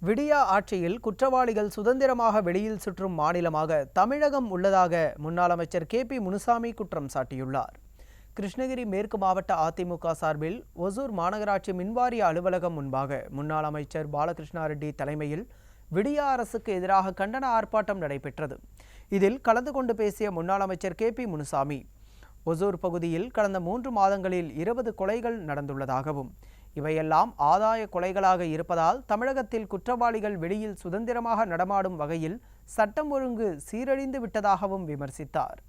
விடியா ஆட்சியில் குற்றவாளிகள் சுதந்திரமாக வெளியில் சுற்றும் மாநிலமாக தமிழகம் உள்ளதாக முன்னாள் அமைச்சர் KP முனுசாமி குற்றம் சாட்டியுள்ளார். கிருஷ்ணகிரி மேற்கு மாவட்ட அதிமுக சார்பில் ஒசூர் மாநகராட்சி மின்வாரிய அலுவலகம் முன்பாக முன்னாள் அமைச்சர் பாலகிருஷ்ணா ரெட்டி தலைமையில் விடியா அரசுக்கு எதிராக கண்டன ஆர்ப்பாட்டம் நடைபெற்றது. இதில் கலந்து கொண்டு பேசிய முன்னாள் அமைச்சர் KP முனுசாமி, ஒசூர் பகுதியில் கடந்த 3 மாதங்களில் 20 கொலைகள் நடந்துள்ளதாகவும், இவையெல்லாம் ஆதாய கொலைகளாக இருப்பதால் தமிழகத்தில் குற்றவாளிகள் வெளியில் சுதந்திரமாக நடமாடும் வகையில் சட்டம் ஒழுங்கு சீரழிந்து விட்டதாகவும் விமர்சித்தார்.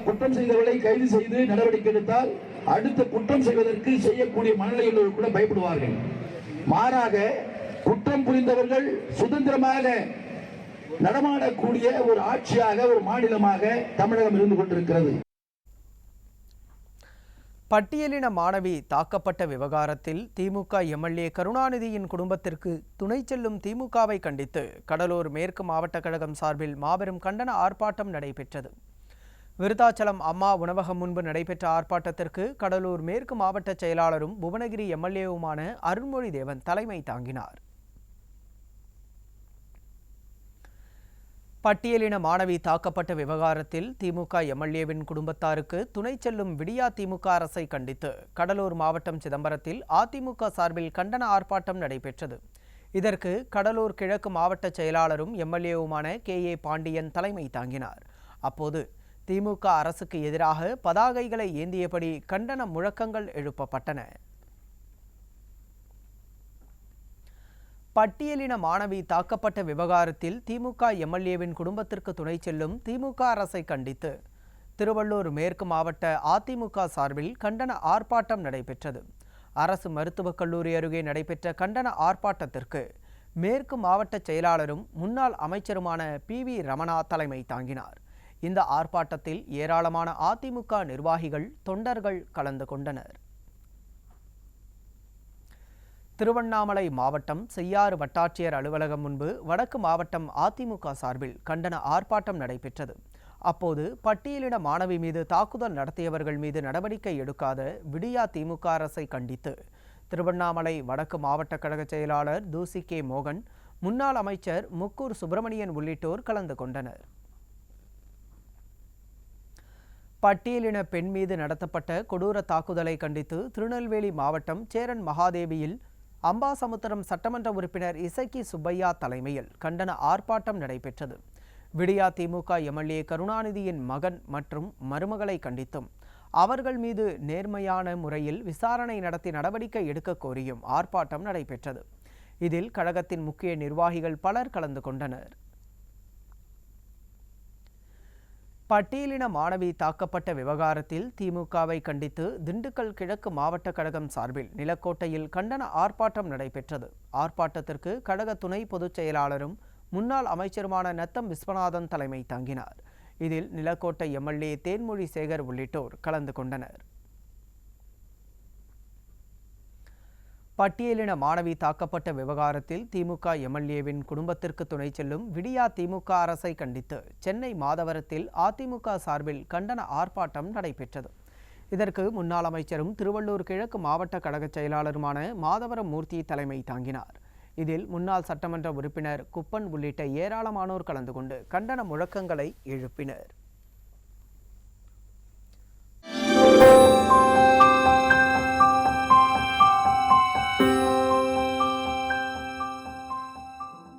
குற்றம் செய்தவர்களை கைது செய்து நடவடிக்கை எடுத்தால் அடுத்த குற்றம் செய்வதற்கு செய்யக்கூடிய மனநிலையில் கூட பயப்படுவார்கள். மாறாக குற்றம் புரிந்தவர்கள் சுதந்திரமாக நடமாடக்கூடிய ஒரு ஆட்சியாக, ஒரு மாநிலமாக தமிழகம் இருந்து கொண்டிருக்கிறது. பட்டியலின மாணவி தாக்கப்பட்ட விவகாரத்தில் திமுக MLA கருணாநிதியின் குடும்பத்திற்கு துணை செல்லும் திமுகவை கண்டித்து கடலூர் மேற்கு மாவட்ட கழகம் சார்பில் மாபெரும் கண்டன ஆர்ப்பாட்டம் நடைபெற்றது. விருத்தாச்சலம் அம்மா உணவகம் முன்பு நடைபெற்ற ஆர்ப்பாட்டத்திற்கு கடலூர் மேற்கு மாவட்ட செயலாளரும் புவனகிரி MLAவுமான அருண்மொழி தேவன் தலைமை தாங்கினார். பட்டியலின மாணவி தாக்கப்பட்ட விவகாரத்தில் திமுக MLAவின் குடும்பத்தாருக்கு துணை செல்லும் விடியா திமுக அரசை கண்டித்து கடலூர் மாவட்டம் சிதம்பரத்தில் அதிமுக சார்பில் கண்டன ஆர்ப்பாட்டம் நடைபெற்றது. இதற்கு கடலூர் கிழக்கு மாவட்ட செயலாளரும் MLAவுமான KA பாண்டியன் தலைமை தாங்கினார். அப்போது திமுக அரசுக்கு எதிராக பதாகைகளை ஏந்தியபடி கண்டன முழக்கங்கள் எழுப்பப்பட்டன. பட்டியலின மாணவி தாக்கப்பட்ட விவகாரத்தில் திமுக MLAவின் குடும்பத்திற்கு துணை செல்லும் திமுக அரசை கண்டித்து திருவள்ளூர் மேற்கு மாவட்ட அதிமுக சார்பில் கண்டன ஆர்ப்பாட்டம் நடைபெற்றது. அரசு மருத்துவக் கல்லூரி அருகே நடைபெற்ற கண்டன ஆர்ப்பாட்டத்திற்கு மேற்கு மாவட்ட செயலாளரும் முன்னாள் அமைச்சருமான PV ரமணா தலைமை தாங்கினார். இந்த ஆர்ப்பாட்டத்தில் ஏராளமான அதிமுக நிர்வாகிகள், தொண்டர்கள் கலந்து கொண்டனர். திருவண்ணாமலை மாவட்டம் செய்யாறு வட்டாட்சியர் அலுவலகம் முன்பு வடக்கு மாவட்டம் அதிமுக சார்பில் கண்டன ஆர்ப்பாட்டம் நடைபெற்றது. அப்போது பட்டியலின மாணவி மீது தாக்குதல் நடத்தியவர்கள் மீது நடவடிக்கை எடுக்காத விடியா திமுக அரசை கண்டித்து திருவண்ணாமலை வடக்கு மாவட்ட கழக செயலாளர் தூசி K மோகன், முன்னாள் அமைச்சர் முக்கூர் சுப்பிரமணியன் உள்ளிட்டோர் கலந்து கொண்டனர். பட்டியலின பெண் மீது நடத்தப்பட்ட கொடூர தாக்குதலை கண்டித்து திருநெல்வேலி மாவட்டம் சேரன் மகாதேவியில் அம்பாசமுத்திரம் சட்டமன்ற உறுப்பினர் இசக்கி சுப்பையா தலைமையில் கண்டன ஆர்ப்பாட்டம் நடைபெற்றது. விடியா திமுக MLA கருணாநிதியின் மகன் மற்றும் மருமகளை கண்டித்தும் அவர்கள் மீது நேர்மையான முறையில் விசாரணை நடத்தி நடவடிக்கை எடுக்க கோரியும் ஆர்ப்பாட்டம் நடைபெற்றது. இதில் கழகத்தின் முக்கிய நிர்வாகிகள் பலர் கலந்து கொண்டனர். பட்டியலின மாணவி தாக்கப்பட்ட விவகாரத்தில் திமுகவை கண்டித்து திண்டுக்கல் கிழக்கு மாவட்ட கழகம் சார்பில் நிலக்கோட்டையில் கண்டன ஆர்ப்பாட்டம் நடைபெற்றது. ஆர்ப்பாட்டத்திற்கு கழக துணை பொதுச் செயலாளரும் முன்னாள் அமைச்சருமான நத்தம் விஸ்வநாதன் தலைமை தாங்கினார். இதில் நிலக்கோட்டை MLA தேன்மொழி சேகர் உள்ளிட்டோர் கலந்து கொண்டனர். பட்டியலின மாணவி தாக்கப்பட்ட விவகாரத்தில் திமுக MLAவின் குடும்பத்திற்கு துணை செல்லும் விடியா திமுக அரசை கண்டித்து சென்னை மாதவரத்தில் அதிமுக சார்பில் கண்டன ஆர்ப்பாட்டம் நடைபெற்றது. இதற்கு முன்னாள் அமைச்சரும் திருவள்ளூர் கிழக்கு மாவட்ட கழக செயலாளருமான மாதவரம் மூர்த்தி தலைமை தாங்கினார். இதில் முன்னாள் சட்டமன்ற உறுப்பினர் குப்பன் உள்ளிட்ட ஏராளமானோர் கலந்து கொண்டு கண்டன முழக்கங்களை எழுப்பினர்.